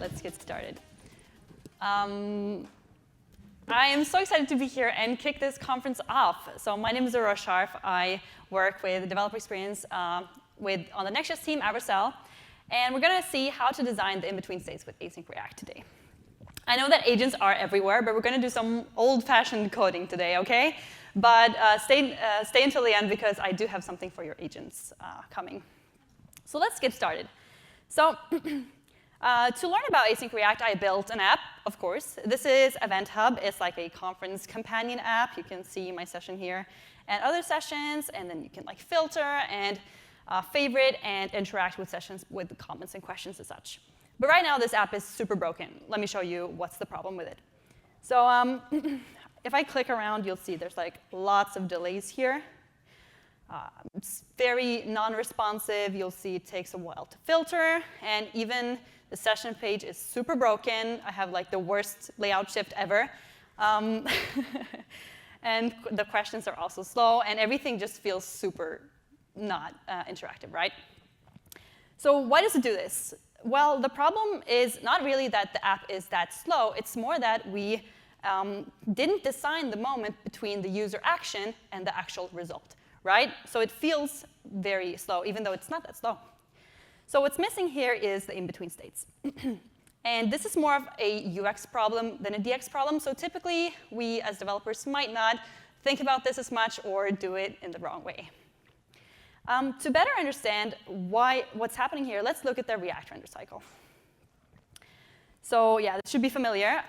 let's get started. I am so excited to be here and kick this conference off. So my name is Aurora Scharff. I work with developer experience on the Next.js team at Vercel. And we're going to see how to design the in-between states with Async React today. I know that agents are everywhere, but we're going to do some old-fashioned coding today, OK? But stay until the end, because I do have something for your agents coming. So let's get started. So to learn about Async React, I built an app, of course. This is Event Hub. It's like a conference companion app. You can see my session here and other sessions. And then you can filter and favorite and interact with sessions with the comments and questions and such. But right now, this app is super broken. Let me show you what's the problem with it. So if I click around, you'll see there's lots of delays here. It's very non-responsive. You'll see it takes a while to filter. And even the session page is super broken. I have the worst layout shift ever. And the questions are also slow. And everything just feels super not interactive, right? So why does it do this? Well, the problem is not really that the app is that slow. It's more that we didn't design the moment between the user action and the actual result, right? So it feels very slow, even though it's not that slow. So what's missing here is the in-between states. And this is more of a UX problem than a DX problem. So typically, we as developers might not think about this as much or do it in the wrong way. To better understand what's happening here, let's look at the React render cycle. So yeah, this should be familiar.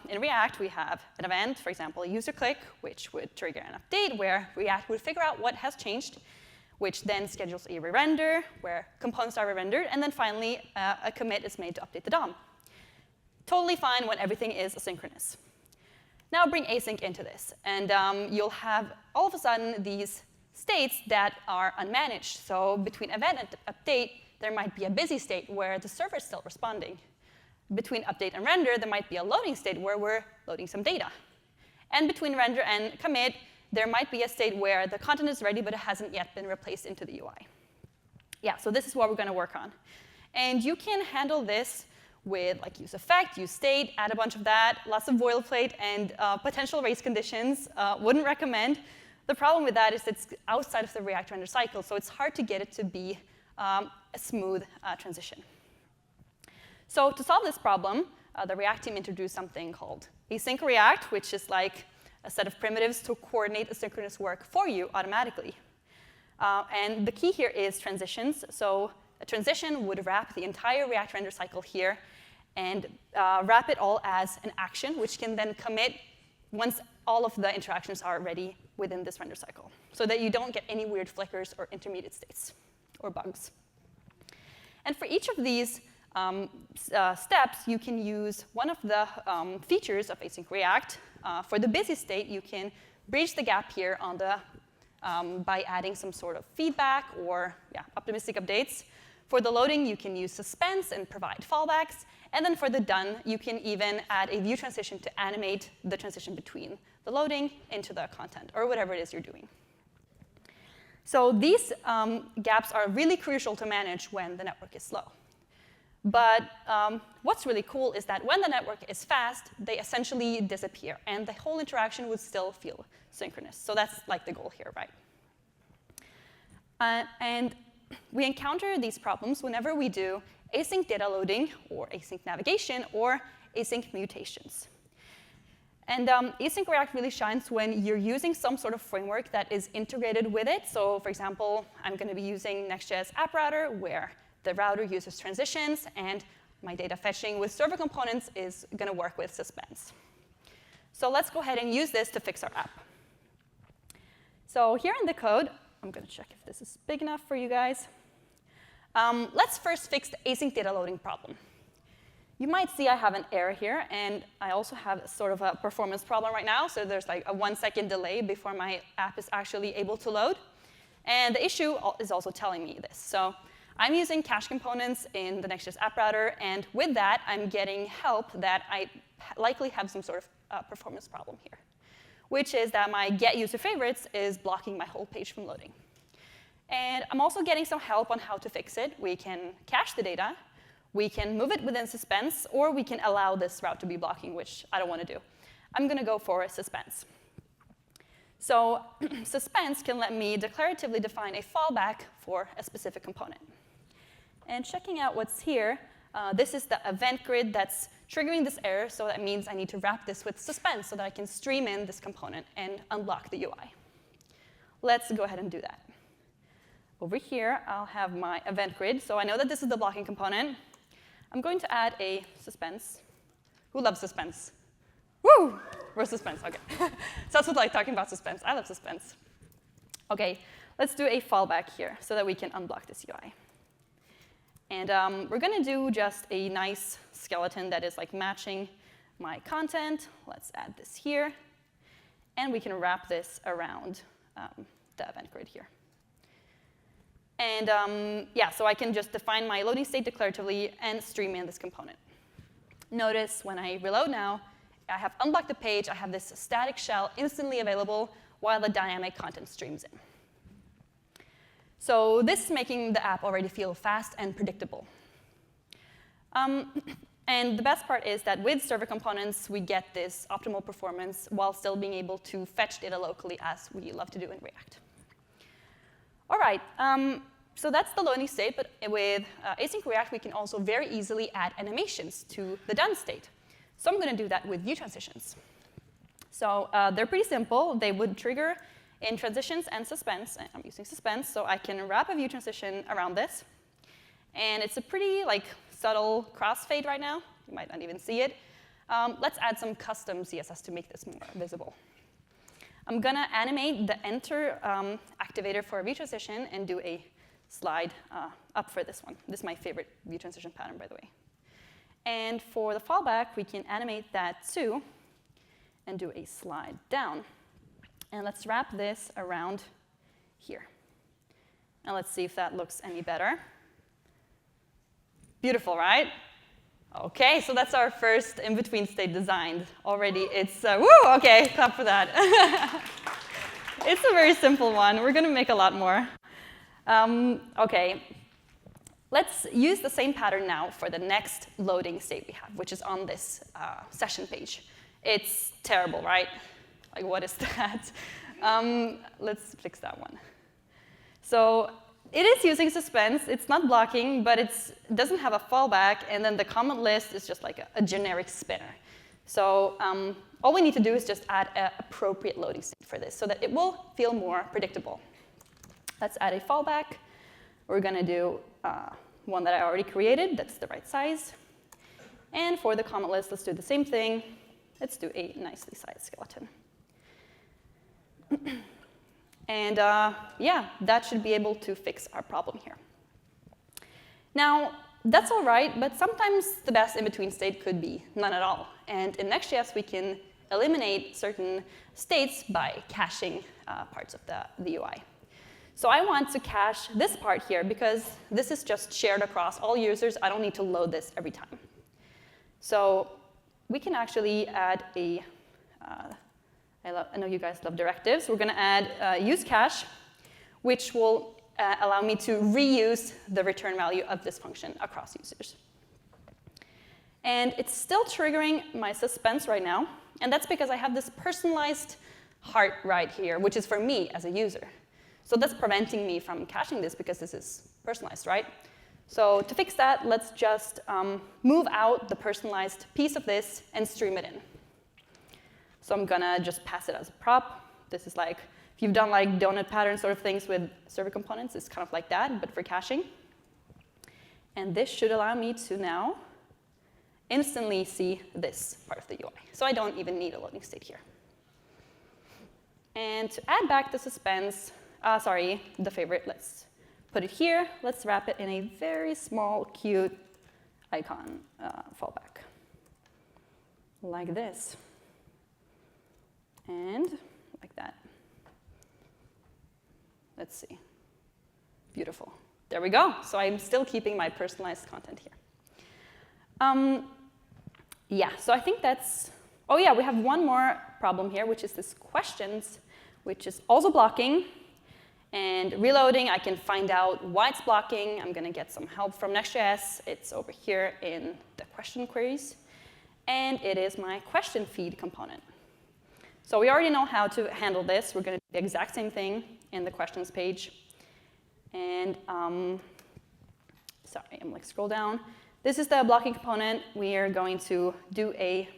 In React, we have an event, for example, a user click, which would trigger an update where React would figure out what has changed, which then schedules a re-render where components are re-rendered, and then finally, a commit is made to update the DOM. Totally fine when everything is asynchronous. Now bring async into this, and you'll have all of a sudden these states that are unmanaged. So between event and update, there might be a busy state where the server is still responding. Between update and render, there might be a loading state where we're loading some data. And between render and commit, there might be a state where the content is ready, but it hasn't yet been replaced into the UI. Yeah, so this is what we're going to work on. And you can handle this with use effect, use state, add a bunch of that, lots of boilerplate, and potential race conditions. Wouldn't recommend. The problem with that is it's outside of the React render cycle, so it's hard to get it to be a smooth transition. So to solve this problem, the React team introduced something called Async React, which is like a set of primitives to coordinate asynchronous work for you automatically. And the key here is transitions. So a transition would wrap the entire React render cycle here and wrap it all as an action, which can then commit once all of the interactions are ready within this render cycle, so that you don't get any weird flickers or intermediate states or bugs. And for each of these steps, you can use one of the features of Async React. For the busy state, you can bridge the gap here on the, by adding some sort of feedback or optimistic updates. For the loading, you can use Suspense and provide fallbacks. And then for the done, you can even add a view transition to animate the transition between the loading into the content, or whatever it is you're doing. So these gaps are really crucial to manage when the network is slow. But what's really cool is that when the network is fast, they essentially disappear, and the whole interaction would still feel synchronous. So that's the goal here, right? And we encounter these problems whenever we do async data loading, or async navigation, or async mutations. And Async React really shines when you're using some sort of framework that is integrated with it. So for example, I'm going to be using Next.js app router, where the router uses transitions, and my data fetching with server components is going to work with Suspense. So let's go ahead and use this to fix our app. So here in the code, I'm going to check if this is big enough for you guys. Let's first fix the async data loading problem. You might see I have an error here, and I also have sort of a performance problem right now. So there's a 1-second delay before my app is actually able to load. And the issue is also telling me this. So I'm using cache components in the Next.js app router, and with that, I'm getting help that I likely have some sort of performance problem here, which is that my get user favorites is blocking my whole page from loading. And I'm also getting some help on how to fix it. We can cache the data, We can move it within Suspense, or we can allow this route to be blocking, which I don't want to do. I'm going to go for Suspense. So Suspense can let me declaratively define a fallback for a specific component. And checking out what's here, this is the event grid that's triggering this error, so that means I need to wrap this with Suspense so that I can stream in this component and unblock the UI. Let's go ahead and do that. Over here, I'll have my event grid, so I know that this is the blocking component. I'm going to add a Suspense. Who loves Suspense? Woo! We're Suspense, OK. Sounds like talking about Suspense. I love Suspense. OK, let's do a fallback here so that we can unblock this UI. And we're going to do just a nice skeleton that is like matching my content. Let's add this here. And we can wrap this around the event grid here. And yeah, so I can just define my loading state declaratively and stream in this component. Notice when I reload now, I have unblocked the page. I have this static shell instantly available while the dynamic content streams in. So this is making the app already feel fast and predictable. And the best part is that with server components, we get this optimal performance while still being able to fetch data locally, as we love to do in React. All right, so that's the loading state. But with Async React, we can also very easily add animations to the done state. So I'm going to do that with view transitions. So they're pretty simple. They would trigger in transitions and Suspense. And I'm using Suspense, so I can wrap a view transition around this. And it's a pretty subtle crossfade right now. You might not even see it. Let's add some custom CSS to make this more visible. I'm going to animate the enter activator for a view transition and do a slide up for this one. This is my favorite view transition pattern, by the way. And for the fallback, we can animate that too and do a slide down. And let's wrap this around here. And let's see if that looks any better. Beautiful, right? OK, so that's our first in-between state designed. Already it's, woo, OK, clap for that. It's a very simple one. We're going to make a lot more. OK, let's use the same pattern now for the next loading state we have, which is on this session page. It's terrible, right? Like, what is that? Let's fix that one. So it is using Suspense. It's not blocking, but it doesn't have a fallback. And then the comment list is just like a generic spinner. So all we need to do is just add an appropriate loading state for this so that it will feel more predictable. Let's add a fallback. We're going to do one that I already created. That's the right size. And for the comment list, let's do the same thing. Let's do a nicely sized skeleton. And yeah, that should be able to fix our problem here. Now, that's all right, but sometimes the best in-between state could be none at all. And in Next.js, we can eliminate certain states by caching parts of the UI. So I want to cache this part here, because this is just shared across all users. I don't need to load this every time. So we can actually add a I know you guys love directives. We're going to add use cache, which will allow me to reuse the return value of this function across users. And it's still triggering my Suspense right now. And that's because I have this personalized heart right here, which is for me as a user. So that's preventing me from caching this because this is personalized, right? So to fix that, let's just move out the personalized piece of this and stream it in. So I'm going to just pass it as a prop. This is like, if you've done like donut pattern sort of things with server components, it's kind of like that, but for caching. And this should allow me to now instantly see this part of the UI. So I don't even need a loading state here. And to add back the Suspense, the favorite, let's put it here. Let's wrap it in a very small, cute icon fallback, like this. And like that. Let's see. Beautiful. There we go. So I'm still keeping my personalized content here. Yeah, so I think that's, oh yeah, we have one more problem here, which is this questions, which is also blocking. And reloading, I can find out why it's blocking. I'm going to get some help from Next.js. It's over here in the question queries. And it is my question feed component. So we already know how to handle this. We're going to do the exact same thing in the questions page. And sorry, I'm like scroll down. This is the blocking component. We are going to do a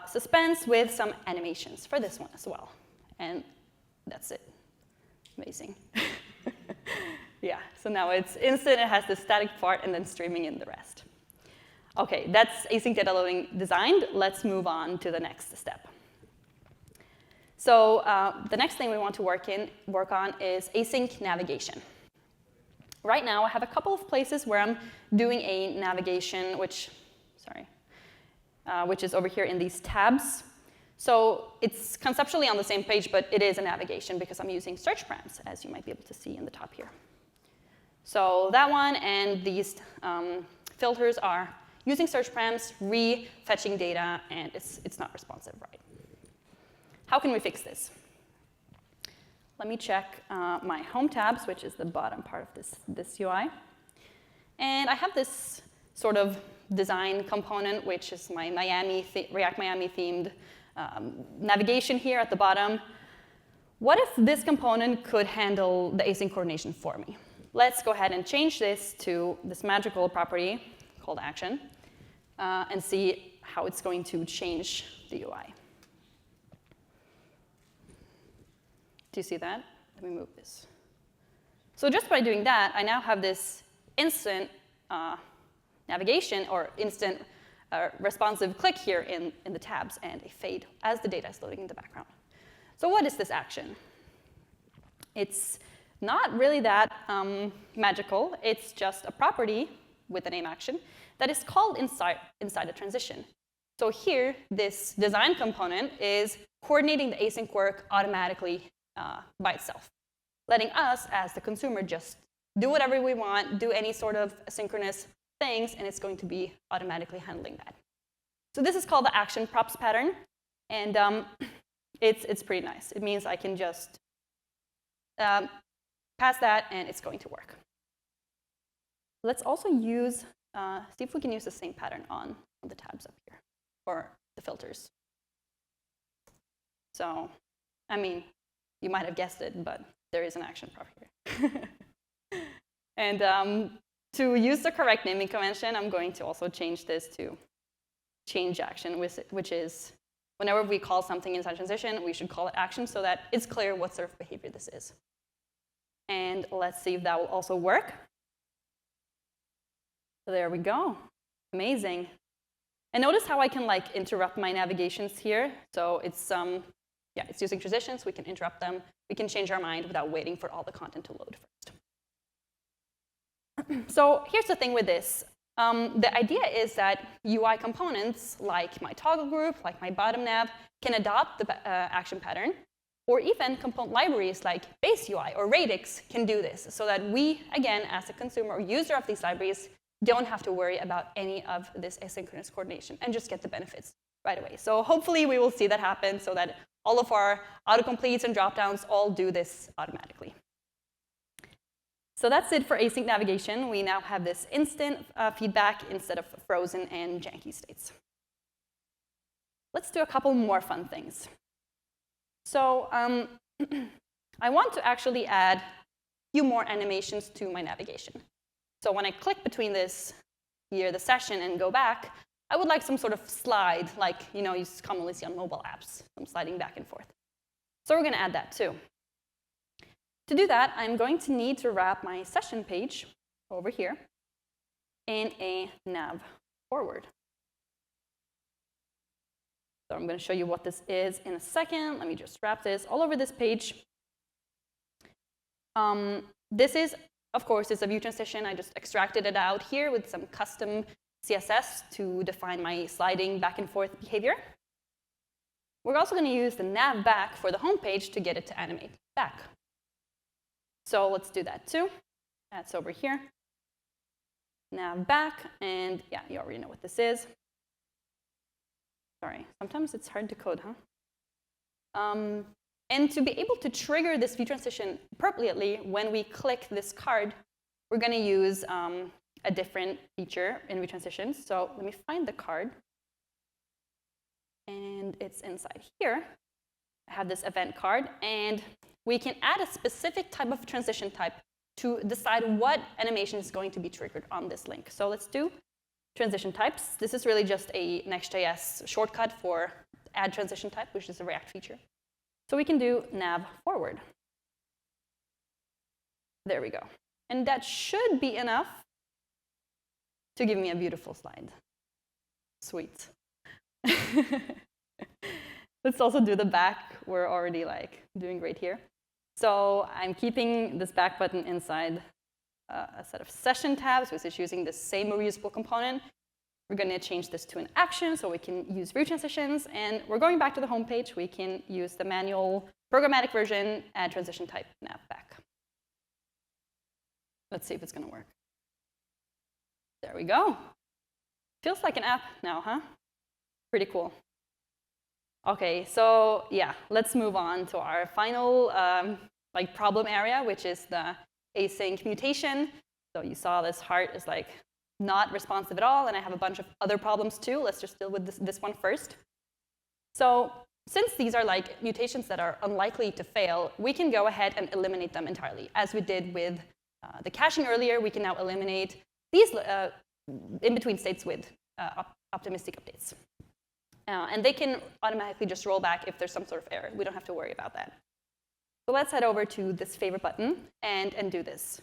suspense with some animations for this one as well. And that's it. Amazing. Yeah, so now it's instant. It has the static part and then streaming in the rest. OK, that's async data loading designed. Let's move on to the next step. So the next thing we want to work on is async navigation. Right now, I have a couple of places where I'm doing a navigation, which is over here in these tabs. So it's conceptually on the same page, but it is a navigation because I'm using search params, as you might be able to see in the top here. So that one and these filters are using search params, re-fetching data, and it's not responsive, right? How can we fix this? Let me check my home tabs, which is the bottom part of this UI. And I have this sort of design component, which is my React Miami themed navigation here at the bottom. What if this component could handle the async coordination for me? Let's go ahead and change this to this magical property called action and see how it's going to change the UI. Do you see that? Let me move this. So just by doing that, I now have this instant navigation or instant responsive click here in the tabs and a fade as the data is loading in the background. So what is this action? It's not really that magical. It's just a property with the name action that is called inside a transition. So here, this design component is coordinating the async work automatically by itself, letting us, as the consumer, just do whatever we want, do any sort of asynchronous things, and it's going to be automatically handling that. So this is called the action props pattern, and it's pretty nice. It means I can just pass that, and it's going to work. Let's also use, see if we can use the same pattern on the tabs up here, or the filters. So, I mean, you might have guessed it, but there is an action prop here. And to use the correct naming convention, I'm going to also change this to change action, which is whenever we call something inside transition, we should call it action so that it's clear what sort of behavior this is. And let's see if that will also work. So there we go. Amazing. And notice how I can like interrupt my navigations here. So it's it's using transitions. We can interrupt them. We can change our mind without waiting for all the content to load first. So here's the thing with this. The idea is that UI components, like my toggle group, like my bottom nav, can adopt the action pattern. Or even component libraries like base UI or Radix can do this, so that we, again, as a consumer or user of these libraries, don't have to worry about any of this asynchronous coordination and just get the benefits right away. So hopefully we will see that happen so that all of our autocompletes and dropdowns all do this automatically. So that's it for async navigation. We now have this instant feedback instead of frozen and janky states. Let's do a couple more fun things. So I want to actually add a few more animations to my navigation. So when I click between this here, the session, and go back, I would like some sort of slide, like you commonly see on mobile apps, some sliding back and forth. So we're going to add that too. To do that, I'm going to need to wrap my session page over here in a nav forward. So I'm going to show you what this is in a second. Let me just wrap this all over this page. This is, of course, it's a view transition. I just extracted it out here with some custom CSS to define my sliding back and forth behavior. We're also going to use the nav back for the home page to get it to animate back. So let's do that too. That's over here. Nav back, and yeah, you already know what this is. Sorry, sometimes it's hard to code, huh? And to be able to trigger this view transition appropriately when we click this card, we're going to use a different feature in view transitions. So let me find the card. And it's inside here. I have this event card. And we can add a specific type of transition type to decide what animation is going to be triggered on this link. So let's do transition types. This is really just a Next.js shortcut for add transition type, which is a React feature. So we can do nav forward. There we go. And that should be enough to give me a beautiful slide. Sweet. Let's also do the back. We're already like doing great here. So I'm keeping this back button inside a set of session tabs, which is using the same reusable component. We're going to change this to an action so we can use view transitions. And we're going back to the home page. We can use the manual programmatic version, add transition type, nav back. Let's see if it's going to work. There we go. Feels like an app now, huh? Pretty cool. OK, so yeah, let's move on to our final problem area, which is the async mutation. So you saw this heart is like not responsive at all, and I have a bunch of other problems too. Let's just deal with this one first. So since these are like mutations that are unlikely to fail, we can go ahead and eliminate them entirely. As we did with the caching earlier, we can now eliminate these in-between states with optimistic updates. And they can automatically just roll back if there's some sort of error. We don't have to worry about that. So let's head over to this favorite button and do this.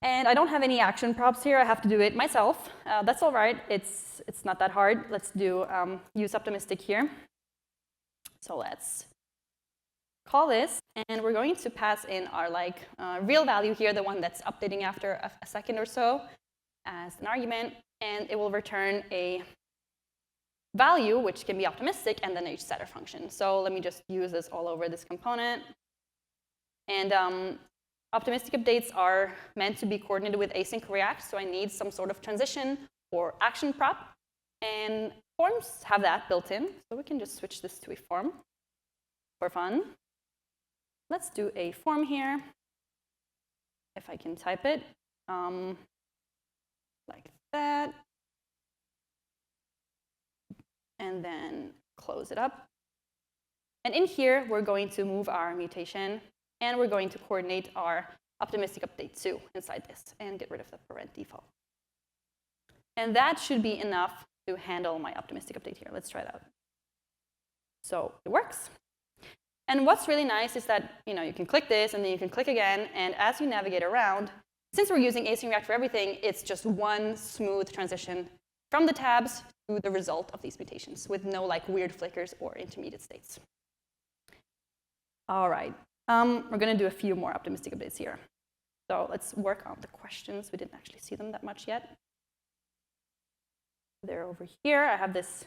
And I don't have any action props here. I have to do it myself. That's all right. It's not that hard. Let's do use optimistic here. So let's call this. And we're going to pass in our real value here, the one that's updating after a second or so, as an argument. And it will return a value, which can be optimistic, and then a setter function. So let me just use this all over this component. And optimistic updates are meant to be coordinated with Async React, so I need some sort of transition or action prop. And forms have that built in, so we can just switch this to a form for fun. Let's do a form here, if I can type it, like that. And then close it up. And in here, we're going to move our mutation, and we're going to coordinate our optimistic update too inside this and get rid of the parent default. And that should be enough to handle my optimistic update here. Let's try it out. So it works. And what's really nice is that you can click this, and then you can click again. And as you navigate around, since we're using Async React for everything, it's just one smooth transition from the tabs to the result of these mutations with no weird flickers or intermediate states. All right. We're going to do a few more optimistic updates here. So let's work on the questions. We didn't actually see them that much yet. They're over here. I have this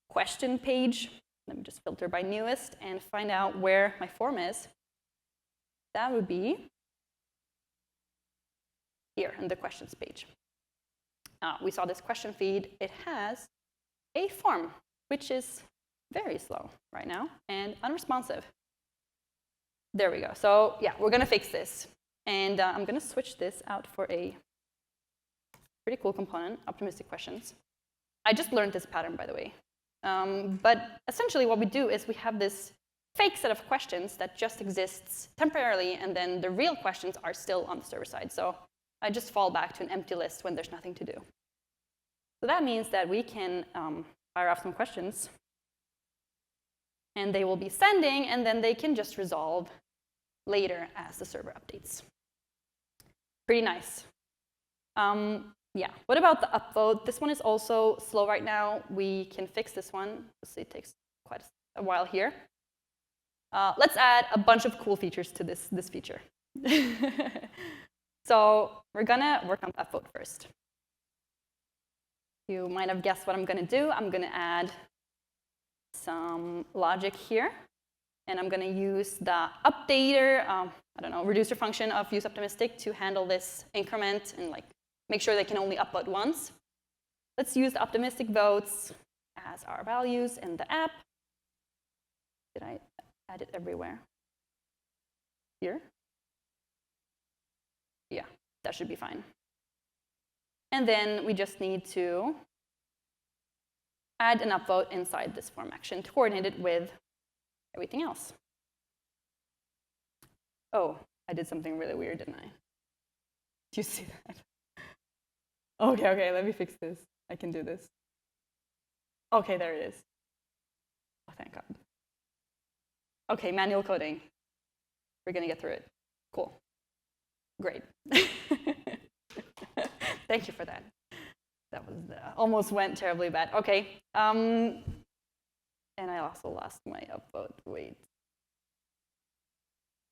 question page. Let me just filter by newest and find out where my form is. That would be here in the questions page. We saw this question feed. It has a form, which is very slow right now and unresponsive. There we go. So yeah, we're going to fix this. And I'm going to switch this out for a pretty cool component, optimistic questions. I just learned this pattern, by the way. But essentially what we do is we have this fake set of questions that just exists temporarily, and then the real questions are still on the server side. So I just fall back to an empty list when there's nothing to do. So that means that we can fire off some questions, and they will be sending, and then they can just resolve later as the server updates. Pretty nice. Yeah, what about the upvote? This one is also slow right now. We can fix this one. It takes quite a while here. Let's add a bunch of cool features to this feature. So we're going to work on the upvote first. You might have guessed what I'm going to do. I'm going to add some logic here. And I'm going to use the updater, reducer function of useOptimistic to handle this increment and make sure they can only upvote once. Let's use the optimistic votes as our values in the app. Did I add it everywhere. Here. Yeah, that should be fine. And then we just need to add an upvote inside this form action to coordinate it with everything else. Oh, I did something really weird, didn't I? Do you see that? Okay, let me fix this. I can do this. Okay, there it is. Oh, thank God. Okay, manual coding. We're going to get through it. Cool. Great. Thank you for that. That was almost went terribly bad. Okay. And I also lost my upvote. Wait.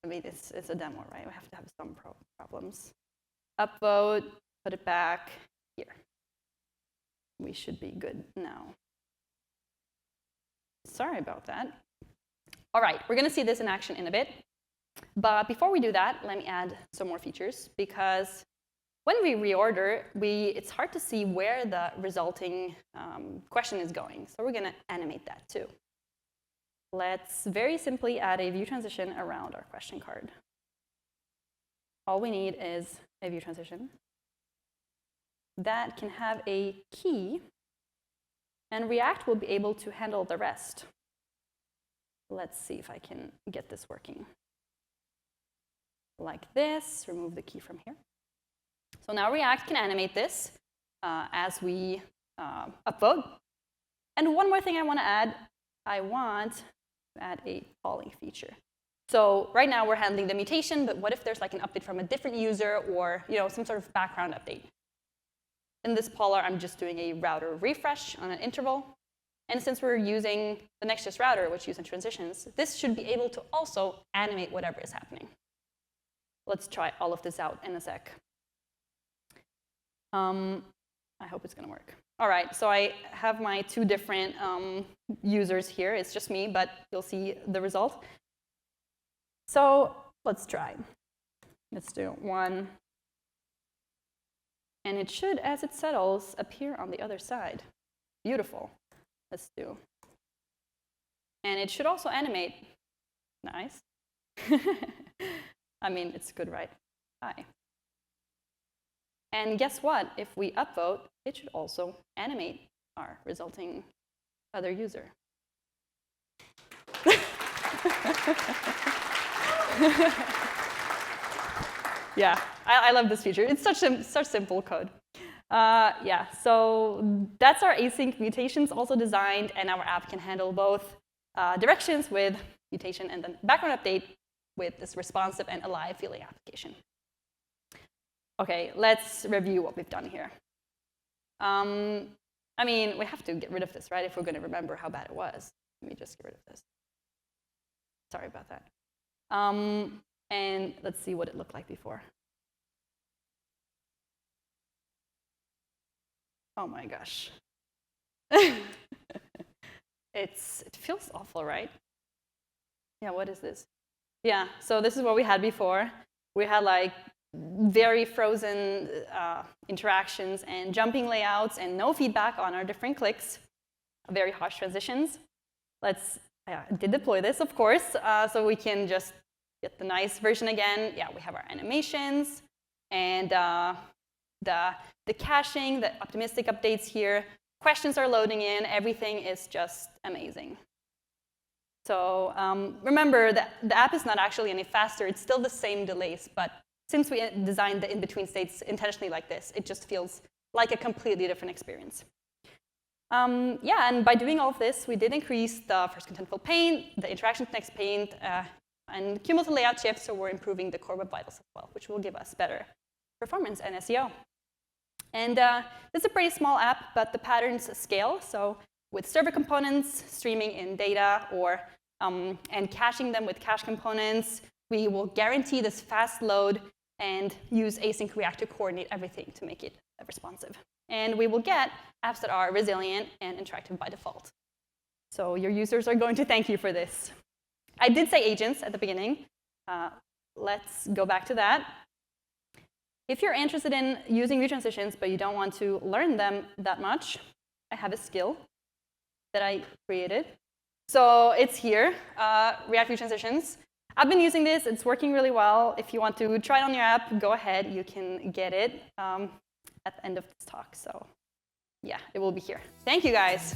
I mean, it's a demo, right? We have to have some problems. Upvote, put it back here. We should be good now. Sorry about that. All right, we're going to see this in action in a bit. But before we do that, let me add some more features, because when we reorder, it's hard to see where the resulting question is going. So we're going to animate that too. Let's very simply add a view transition around our question card. All we need is a view transition that can have a key, and React will be able to handle the rest. Let's see if I can get this working. Like this, remove the key from here. So now React can animate this as we upvote. And one more thing I want to add, I want to add a polling feature. So right now we're handling the mutation, but what if there's like an update from a different user, or some sort of background update? In this poller, I'm just doing a router refresh on an interval. And since we're using the Next.js router, which uses transitions, this should be able to also animate whatever is happening. Let's try all of this out in a sec. I hope it's going to work. All right, so I have my two different users here. It's just me, but you'll see the result. So let's try. Let's do 1. And it should, as it settles, appear on the other side. Beautiful. Let's do. And it should also animate. Nice. I mean, it's good, right? Hi. And guess what? If we upvote, it should also animate our resulting other user. Yeah, I love this feature. It's such simple code. Yeah, so that's our async mutations also designed, and our app can handle both directions with mutation and then background update with this responsive and alive feeling application. Okay, let's review what we've done here. I mean, we have to get rid of this, right, if we're going to remember how bad it was. Let me just get rid of this. Sorry about that. And let's see what it looked like before. Oh my gosh. It feels awful, right? Yeah, what is this? Yeah, so this is what we had before. We had like very frozen interactions and jumping layouts and no feedback on our different clicks, very harsh transitions. Let's deploy this, of course, so we can just get the nice version again. Yeah, we have our animations and the caching, the optimistic updates here. Questions are loading in. Everything is just amazing. So remember that the app is not actually any faster. It's still the same delays, but since we designed the in-between states intentionally like this, it just feels like a completely different experience. Yeah, and by doing all of this, we did increase the first contentful paint, the interaction to next paint, and cumulative layout shifts, so we're improving the core web vitals as well, which will give us better performance and SEO. And this is a pretty small app, but the patterns scale. So with server components, streaming in data, or and caching them with cache components, we will guarantee this fast load and use Async React to coordinate everything to make it responsive. And we will get apps that are resilient and interactive by default. So your users are going to thank you for this. I did say agents at the beginning. Let's go back to that. If you're interested in using view transitions, but you don't want to learn them that much, I have a skill that I created. So it's here, React View Transitions. I've been using this. It's working really well. If you want to try it on your app, go ahead. You can get it at the end of this talk. So yeah, it will be here. Thank you, guys.